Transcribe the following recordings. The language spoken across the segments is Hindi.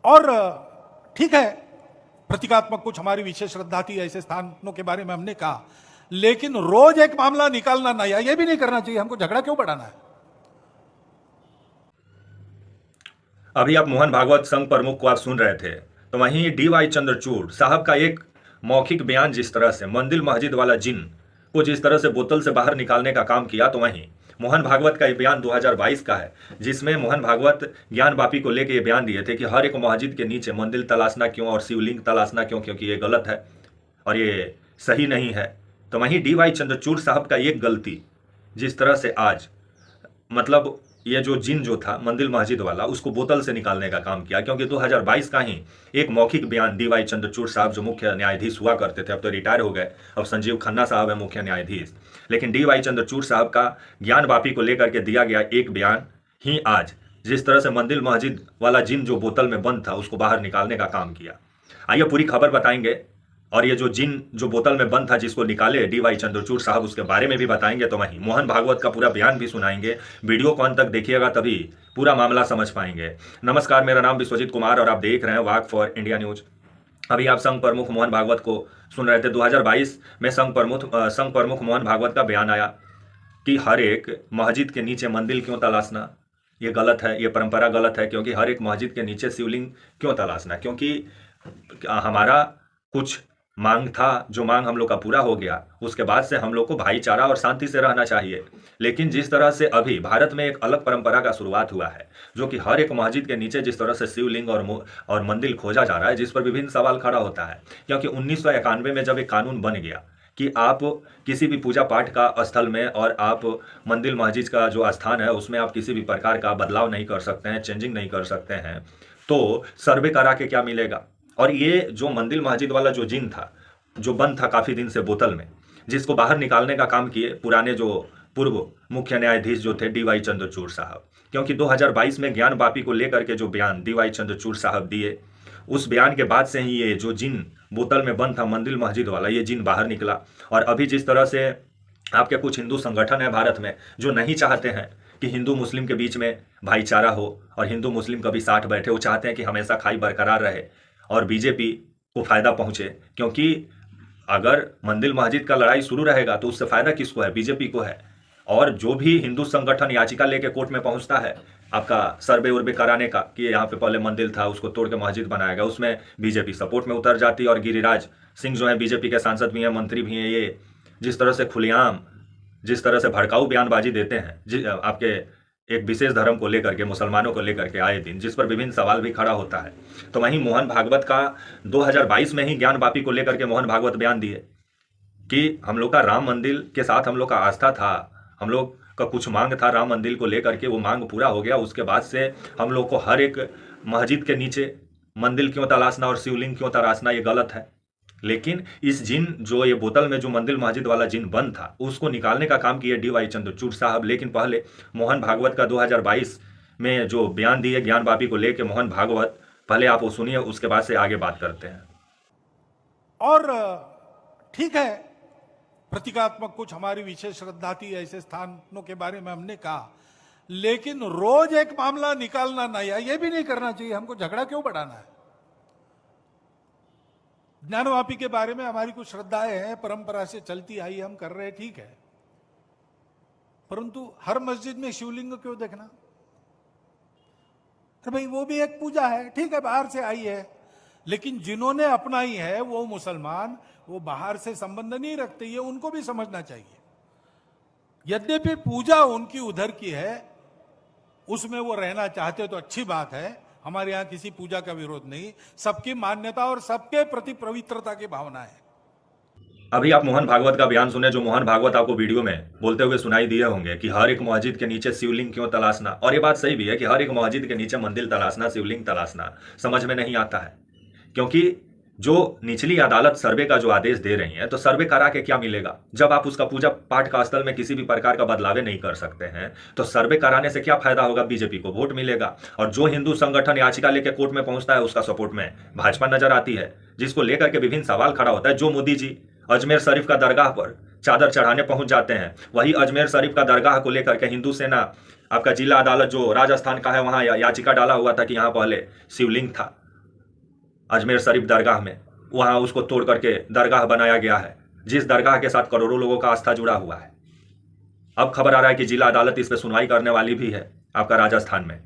और ठीक है, प्रतीकात्मक कुछ हमारी विशेष श्रद्धा थी, ऐसे स्थानों के बारे में हमने कहा, लेकिन रोज एक मामला निकालना नया, ये भी नहीं करना चाहिए। हमको झगड़ा क्यों बढ़ाना है? अभी आप मोहन भागवत संघ प्रमुख को आप सुन रहे थे, तो वहीं DY चंद्रचूड़ साहब का एक मौखिक बयान, जिस तरह से मंदिर मस्जिद वाला जिन को जिस तरह से बोतल से बाहर निकालने का काम किया, तो वहीं मोहन भागवत का ये बयान 2022 का है, जिसमें मोहन भागवत ज्ञान वापी को लेकर ये बयान दिए थे कि हर एक मस्जिद के नीचे मंदिर तलाशना क्यों और शिवलिंग तलाशना क्यों, क्योंकि ये गलत है और ये सही नहीं है। तो वहीं DY चंद्रचूड़ साहब का एक गलती, जिस तरह से आज मतलब ये जो जिन जो था मंदिर मस्जिद वाला, उसको बोतल से निकालने का काम किया, क्योंकि 2022 का ही एक मौखिक बयान DY चंद्रचूड़ साहब जो मुख्य न्यायाधीश हुआ करते थे, अब तो रिटायर हो गए, अब संजीव खन्ना साहब है मुख्य न्यायाधीश, लेकिन DY चंद्रचूड़ साहब का ज्ञान वापी को लेकर के दिया गया एक बयान ही आज जिस तरह से मंदिर मस्जिद वाला जिन जो बोतल में बंद था उसको बाहर निकालने का काम किया। आइए पूरी खबर बताएंगे, और ये जो जिन जो बोतल में बंद था जिसको निकाले DY चंद्रचूड़ साहब, उसके बारे में भी बताएंगे। तो वहीं मोहन भागवत का पूरा बयान भी सुनाएंगे। वीडियो को अंत तक देखिएगा, तभी पूरा मामला समझ पाएंगे। नमस्कार, मेरा नाम विश्वजीत कुमार और आप देख रहे हैं वाक फॉर इंडिया न्यूज। अभी आप संघ प्रमुख मोहन भागवत को सुन रहे थे। 2022 में संघ प्रमुख मोहन भागवत का बयान आया कि हर एक मस्जिद के नीचे मंदिर क्यों तलाशना, ये गलत है, ये परंपरा गलत है, क्योंकि हर एक मस्जिद के नीचे शिवलिंग क्यों तलाशना, क्योंकि हमारा कुछ मांग था, जो मांग हम लोग का पूरा हो गया, उसके बाद से हम लोग को भाईचारा और शांति से रहना चाहिए। लेकिन जिस तरह से अभी भारत में एक अलग परंपरा का शुरुआत हुआ है, जो कि हर एक मस्जिद के नीचे जिस तरह से शिवलिंग और मंदिर खोजा जा रहा है, जिस पर विभिन्न सवाल खड़ा होता है। क्योंकि 1991 में जब एक कानून बन गया कि आप किसी भी पूजा पाठ का स्थल में और आप मंदिर मस्जिद का जो स्थान है उसमें आप किसी भी प्रकार का बदलाव नहीं कर सकते हैं, चेंजिंग नहीं कर सकते हैं, तो सर्वे करा के क्या मिलेगा। और ये जो मंदिर मस्जिद वाला जो जिन था, जो बंद था काफ़ी दिन से बोतल में, जिसको बाहर निकालने का काम किए पुराने जो पूर्व मुख्य न्यायाधीश जो थे DY चंद्रचूड़ साहब। क्योंकि 2022 में ज्ञान वापी को लेकर के जो बयान DY चंद्रचूड़ साहब दिए, उस बयान के बाद से ही ये जो जिन बोतल में बंद था मंदिर मस्जिद वाला, ये जिन बाहर निकला। और अभी जिस तरह से आपके कुछ हिंदू संगठन है भारत में जो नहीं चाहते हैं कि हिंदू मुस्लिम के बीच में भाईचारा हो और हिंदू मुस्लिम कभी साथ बैठे, वो चाहते हैं कि हमेशा खाई बरकरार रहे और बीजेपी को फायदा पहुंचे। क्योंकि अगर मंदिर मस्जिद का लड़ाई शुरू रहेगा तो उससे फायदा किसको है? बीजेपी को है। और जो भी हिंदू संगठन याचिका लेके कोर्ट में पहुंचता है आपका सर्वे उर्वे कराने का कि यहाँ पे पहले मंदिर था उसको तोड़ के मस्जिद बनाया गया, उसमें बीजेपी सपोर्ट में उतर जाती है। और गिरिराज सिंह जो है बीजेपी के सांसद भी हैं, मंत्री भी हैं, ये जिस तरह से खुलेआम जिस तरह से भड़काऊ बयानबाजी देते हैं आपके एक विशेष धर्म को लेकर के, मुसलमानों को लेकर के आए दिन, जिस पर विभिन्न सवाल भी खड़ा होता है। तो वहीं मोहन भागवत का 2022 में ही ज्ञान वापी को लेकर के मोहन भागवत बयान दिए कि हम लोग का राम मंदिर के साथ हम लोग का आस्था था, हम लोग का कुछ मांग था राम मंदिर को लेकर के, वो मांग पूरा हो गया। उसके बाद से हम लोग को हर एक मस्जिद के नीचे मंदिर क्यों तलाशना और शिवलिंग क्यों तलाशना, ये गलत है। लेकिन इस जिन जो ये बोतल में जो मंदिर मस्जिद वाला जिन बंद था उसको निकालने का काम किया DY चंद्रचूड़ साहब। लेकिन पहले मोहन भागवत का 2022 में जो बयान दिए ज्ञान वापी को लेके मोहन भागवत, पहले आप वो सुनिए, उसके बाद से आगे बात करते हैं। और ठीक है, प्रतीकात्मक कुछ हमारी विशेष श्रद्धा थी, ऐसे स्थानों के बारे में हमने कहा, लेकिन रोज एक मामला निकालना नया, ये भी नहीं करना चाहिए। हमको झगड़ा क्यों बढ़ाना है? ज्ञानवापी के बारे में हमारी कुछ श्रद्धाएं हैं, परंपरा से चलती आई, हम कर रहे हैं, ठीक है, परंतु हर मस्जिद में शिवलिंग क्यों देखना? अरे भाई, वो भी एक पूजा है, ठीक है, बाहर से आई है, लेकिन जिन्होंने अपनाई है वो मुसलमान, वो बाहर से संबंध नहीं रखते, ये उनको भी समझना चाहिए। यद्यपि पूजा उनकी उधर की है, उसमें वो रहना चाहते तो अच्छी बात है, हमारे यहां किसी पूजा का विरोध नहीं, सबकी मान्यता और सबके प्रति पवित्रता की भावना है। अभी आप मोहन भागवत का बयान सुने, जो मोहन भागवत आपको वीडियो में बोलते हुए सुनाई दिए होंगे कि हर एक मस्जिद के नीचे शिवलिंग क्यों तलाशना। और ये बात सही भी है कि हर एक मस्जिद के नीचे मंदिर तलाशना, शिवलिंग तलाशना समझ में नहीं आता है। क्योंकि जो निचली अदालत सर्वे का जो आदेश दे रही है, तो सर्वे करा के क्या मिलेगा? जब आप उसका पूजा पाठ का स्थल में किसी भी प्रकार का बदलाव नहीं कर सकते हैं, तो सर्वे कराने से क्या फायदा होगा? बीजेपी को वोट मिलेगा। और जो हिंदू संगठन याचिका लेकर कोर्ट में पहुंचता है, उसका सपोर्ट में भाजपा नजर आती है, जिसको लेकर के विभिन्न सवाल खड़ा होता है। जो मोदी जी अजमेर शरीफ का दरगाह पर चादर चढ़ाने पहुंच जाते हैं, वही अजमेर शरीफ का दरगाह को लेकर के हिंदू सेना, आपका जिला अदालत जो राजस्थान का है, वहां याचिका डाला हुआ था कि यहां पहले शिवलिंग था अजमेर शरीफ दरगाह में, वहाँ उसको तोड़ करके दरगाह बनाया गया है, जिस दरगाह के साथ करोड़ों लोगों का आस्था जुड़ा हुआ है। अब खबर आ रहा है कि जिला अदालत इस पर सुनवाई करने वाली भी है आपका राजस्थान में।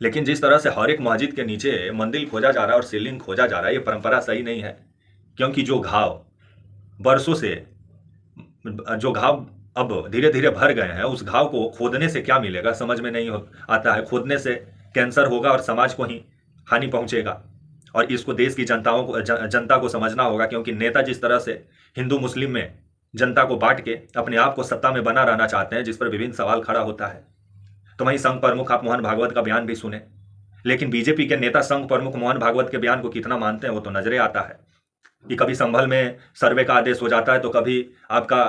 लेकिन जिस तरह से हर एक मस्जिद के नीचे मंदिर खोजा जा रहा है और शिवलिंग खोजा जा रहा है, ये परंपरा सही नहीं है। क्योंकि जो घाव बरसों से, जो घाव अब धीरे धीरे भर गए हैं, उस घाव को खोदने से क्या मिलेगा समझ में नहीं आता है। खोदने से कैंसर होगा और समाज को ही हानि पहुंचेगा, और इसको देश की जनता को समझना होगा। क्योंकि नेता जिस तरह से हिंदू मुस्लिम में जनता को बांट के अपने आप को सत्ता में बना रहना चाहते हैं, जिस पर विभिन्न सवाल खड़ा होता है। तो वहीं संघ प्रमुख आप मोहन भागवत का बयान भी सुने, लेकिन बीजेपी के नेता संघ प्रमुख मोहन भागवत के बयान को कितना मानते हैं वो तो नजरे आता है कि कभी संभल में सर्वे का आदेश हो जाता है, तो कभी आपका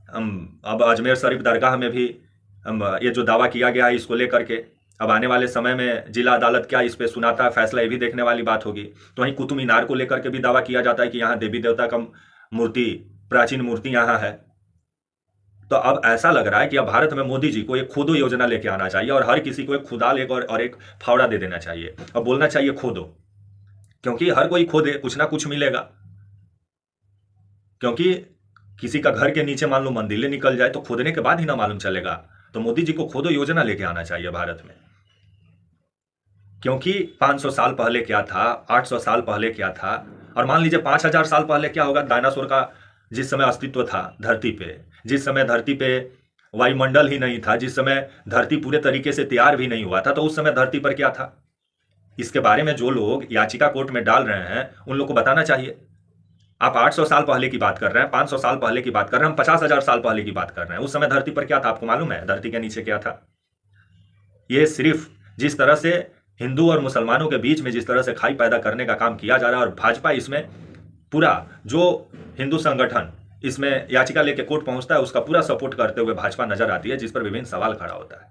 अब अजमेर शरीफ दरगाह में भी ये जो दावा किया गया है इसको लेकर के अब आने वाले समय में जिला अदालत क्या इस पे सुनाता है फैसला, ये भी देखने वाली बात होगी। तो वहीं कुतुब मीनार को लेकर के भी दावा किया जाता है कि यहाँ देवी देवता का मूर्ति, प्राचीन मूर्ति यहाँ है। तो अब ऐसा लग रहा है कि अब भारत में मोदी जी को एक खोदो योजना लेके आना चाहिए और हर किसी को एक खुदाल और एक फावड़ा दे देना चाहिए और बोलना चाहिए खोदो, क्योंकि हर कोई खोदे कुछ ना कुछ मिलेगा। क्योंकि किसी का घर के नीचे मान लो मंदिर निकल जाए तो खोदने के बाद ही ना मालूम चलेगा। तो मोदी जी को खोदो योजना लेके आना चाहिए भारत में। क्योंकि 500 साल पहले क्या था, 800 साल पहले क्या था, और मान लीजिए 5000 साल पहले क्या होगा। डायनासोर का जिस समय अस्तित्व था धरती पे, जिस समय धरती पे वायुमंडल ही नहीं था, जिस समय धरती पूरे तरीके से तैयार भी नहीं हुआ था, तो उस समय धरती पर क्या था, इसके बारे में जो लोग याचिका कोर्ट में डाल रहे हैं उन लोग को बताना चाहिए। आप 800 साल पहले की बात कर रहे हैं, 500 साल पहले की बात कर रहे हैं, हम 50,000 साल पहले की बात कर रहे हैं। उस समय धरती पर क्या था आपको मालूम है? धरती के नीचे क्या था? ये सिर्फ जिस तरह से हिंदू और मुसलमानों के बीच में जिस तरह से खाई पैदा करने का काम किया जा रहा है, और भाजपा इसमें पूरा, जो हिंदू संगठन इसमें याचिका लेके कोर्ट पहुंचता है उसका पूरा सपोर्ट करते हुए भाजपा नजर आती है, जिस पर विभिन्न सवाल खड़ा होता है।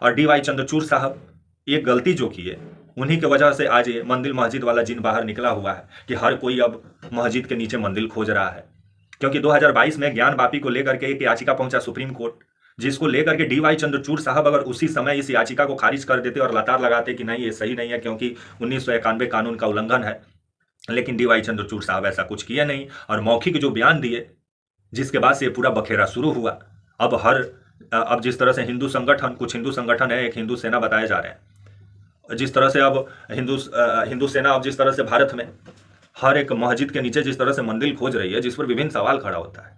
और DY चंद्रचूड़ साहब ये गलती जो की है, उन्हीं की वजह से आज ये मंदिर मस्जिद वाला जिन बाहर निकला हुआ है कि हर कोई अब मस्जिद के नीचे मंदिर खोज रहा है। क्योंकि 2022 में ज्ञान वापी को लेकर के एक याचिका पहुंचा सुप्रीम कोर्ट, जिसको लेकर के DY चंद्रचूड़ साहब अगर उसी समय इस याचिका को खारिज कर देते और लतार लगाते कि नहीं ये सही नहीं है क्योंकि 1991 कानून का उल्लंघन है, लेकिन DY चंद्रचूड़ साहब ऐसा कुछ किया नहीं और मौखिक जो बयान दिए, जिसके बाद से ये पूरा बखेरा शुरू हुआ। अब जिस तरह से हिंदू संगठन, कुछ हिंदू संगठन है, एक हिंदू सेना बताए जा रहे हैं, जिस तरह से अब हिंदू सेना अब जिस तरह से भारत में हर एक मस्जिद के नीचे जिस तरह से मंदिर खोज रही है, जिस पर विभिन्न सवाल खड़ा होता है।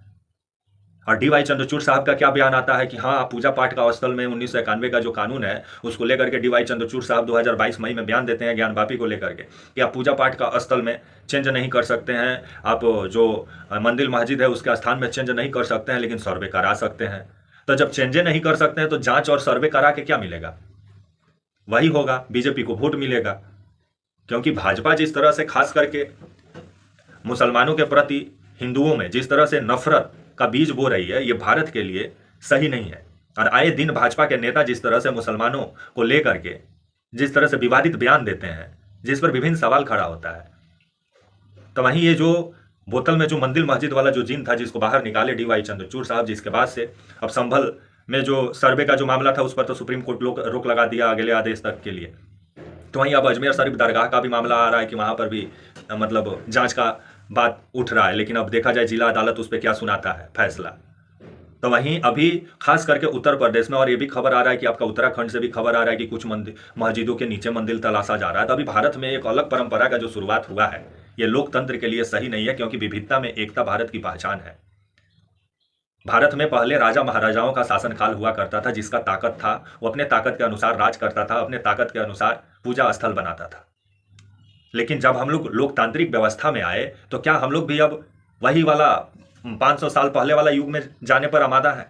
और DY चंद्रचूड़ साहब का क्या बयान आता है कि हाँ, पूजा पाठ का स्थल में 1991 का जो कानून है उसको लेकर के DY चंद्रचूड़ साहब 2022 मई में बयान देते हैं ज्ञान वापी को लेकर के कि आप पूजा पाठ का स्थल में चेंज नहीं कर सकते हैं, आप जो मंदिर मस्जिद है उसके स्थान में चेंज नहीं कर सकते हैं, लेकिन सर्वे करा सकते हैं। तो जब चेंजे नहीं कर सकते हैं तो जांच और सर्वे करा के क्या मिलेगा? वही होगा, बीजेपी को वोट मिलेगा। क्योंकि भाजपा जिस तरह से खास करके मुसलमानों के प्रति हिंदुओं में जिस तरह से नफरत का बीज बो रही है, ये भारत के लिए सही नहीं है। और आए दिन भाजपा के नेता जिस तरह से मुसलमानों को लेकर के जिस तरह से विवादित बयान देते हैं, जिस पर विभिन्न सवाल खड़ा होता है, तो वहीं ये जो बोतल में जो मंदिर मस्जिद वाला जो जिन था जिसको बाहर निकाले DY चंद्रचूड़ साहब, जिसके बाद से अब संभल में जो सर्वे का जो मामला था उस पर तो सुप्रीम कोर्ट रोक लगा दिया अगले आदेश तक के लिए। तो वहीं अब अजमेर शरीफ दरगाह का भी मामला आ रहा है कि वहां पर भी मतलब जांच का बात उठ रहा है, लेकिन अब देखा जाए जिला अदालत उस पर क्या सुनाता है फैसला। तो वहीं अभी खास करके उत्तर प्रदेश में, और ये भी खबर आ रहा है कि आपका उत्तराखंड से भी खबर आ रहा है कि कुछ मस्जिदों के नीचे मंदिर तलाशा जा रहा है। तो अभी भारत में एक अलग परंपरा का जो शुरुआत हुआ है, ये लोकतंत्र के लिए सही नहीं है, क्योंकि विविधता में एकता भारत की पहचान है। भारत में पहले राजा महाराजाओं का शासनकाल हुआ करता था, जिसका ताकत था वो अपने ताकत के अनुसार राज करता था, अपने ताकत के अनुसार पूजा स्थल बनाता था। लेकिन जब हम लोग लोकतांत्रिक व्यवस्था में आए तो क्या हम लोग भी अब वही वाला 500 साल पहले वाला युग में जाने पर आमादा है?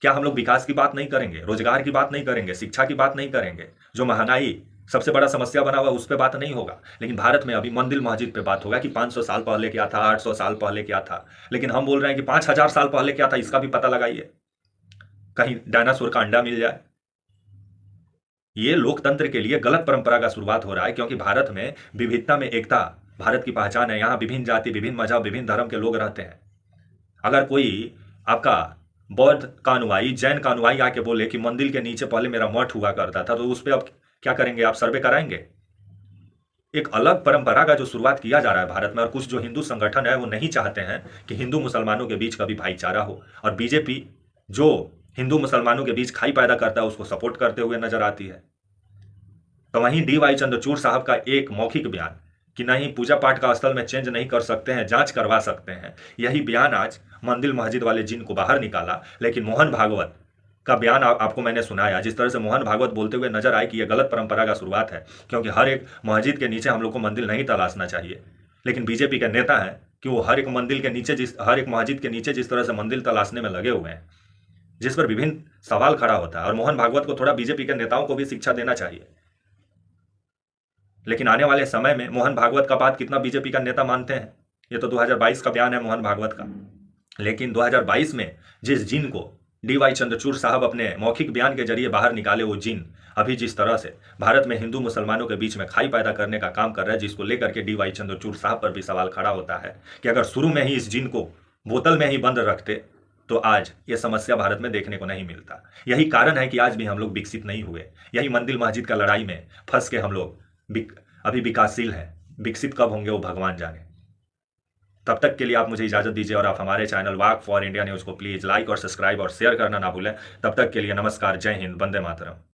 क्या हम लोग विकास की बात नहीं करेंगे, रोजगार की बात नहीं करेंगे, शिक्षा की बात नहीं करेंगे? जो महंगाई सबसे बड़ा समस्या बना हुआ उस पर बात नहीं होगा। लेकिन भारत में अभी मंदिर मस्जिद पे बात होगा कि 500 साल पहले क्या था, 800 साल पहले क्या था। लेकिन हम बोल रहे हैं कि 5000 साल पहले क्या था, इसका भी पता लगाइए, कहीं डायनासोर का अंडा मिल जाए। ये लोकतंत्र के लिए गलत परंपरा का शुरुआत हो रहा है, क्योंकि भारत में विविधता में एकता भारत की पहचान है। यहाँ विभिन्न जाति, विभिन्न मजहब, विभिन्न धर्म के लोग रहते हैं। अगर कोई आपका बौद्ध का अनुयायी, जैन का अनुयायी आके बोले कि मंदिर के नीचे पहले मेरा मठ हुआ करता था, तो उस पर अब क्या करेंगे आप? सर्वे कराएंगे? एक अलग परंपरा का जो शुरुआत किया जा रहा है भारत में, और कुछ जो हिंदू संगठन है वो नहीं चाहते हैं कि हिंदू मुसलमानों के बीच कभी भाईचारा हो, और बीजेपी जो हिंदू मुसलमानों के बीच खाई पैदा करता है उसको सपोर्ट करते हुए नजर आती है। तो वहीं DY चंद्रचूड़ साहब का एक मौखिक बयान कि नहीं पूजा पाठ का स्थल में चेंज नहीं कर सकते हैं, जांच करवा सकते हैं, यही बयान आज मंदिर मस्जिद वाले जिन को बाहर निकाला। लेकिन मोहन भागवत का बयान आपको मैंने सुनाया, जिस तरह से मोहन भागवत बोलते हुए नजर आए कि यह गलत परंपरा का शुरुआत है, क्योंकि हर एक मस्जिद के नीचे हम लोग को मंदिर नहीं तलाशना चाहिए। लेकिन बीजेपी के नेता हैं कि वो हर एक मंदिर के नीचे हर एक मस्जिद के नीचे जिस तरह से मंदिर तलाशने में लगे हुए हैं, जिस पर विभिन्न सवाल खड़ा होता है। और मोहन भागवत को थोड़ा बीजेपी के नेताओं को भी शिक्षा देना चाहिए। लेकिन आने वाले समय में मोहन भागवत का बात कितना बीजेपी का नेता मानते हैं? ये तो 2022 का बयान है मोहन भागवत का, लेकिन 2022 में जिस जिन को DY चंद्रचूड़ साहब अपने मौखिक बयान के जरिए बाहर निकाले, वो जिन अभी जिस तरह से भारत में हिंदू मुसलमानों के बीच में खाई पैदा करने का काम कर रहा है, जिसको लेकर के DY चंद्रचूड़ साहब पर भी सवाल खड़ा होता है कि अगर शुरू में ही इस जिन को बोतल में ही बंद रखते तो आज ये समस्या भारत में देखने को नहीं मिलता। यही कारण है कि आज भी हम लोग विकसित नहीं हुए। यही मंदिर मस्जिद का लड़ाई में फंस के हम लोग अभी विकासशील हैं। विकसित कब होंगे वो भगवान जाने। तब तक के लिए आप मुझे इजाजत दीजिए, और आप हमारे channel walk for India news को प्लीज लाइक और सब्सक्राइब और शेयर करना ना भूलें। तब तक के लिए नमस्कार, जय हिंद, वंदे मातरम।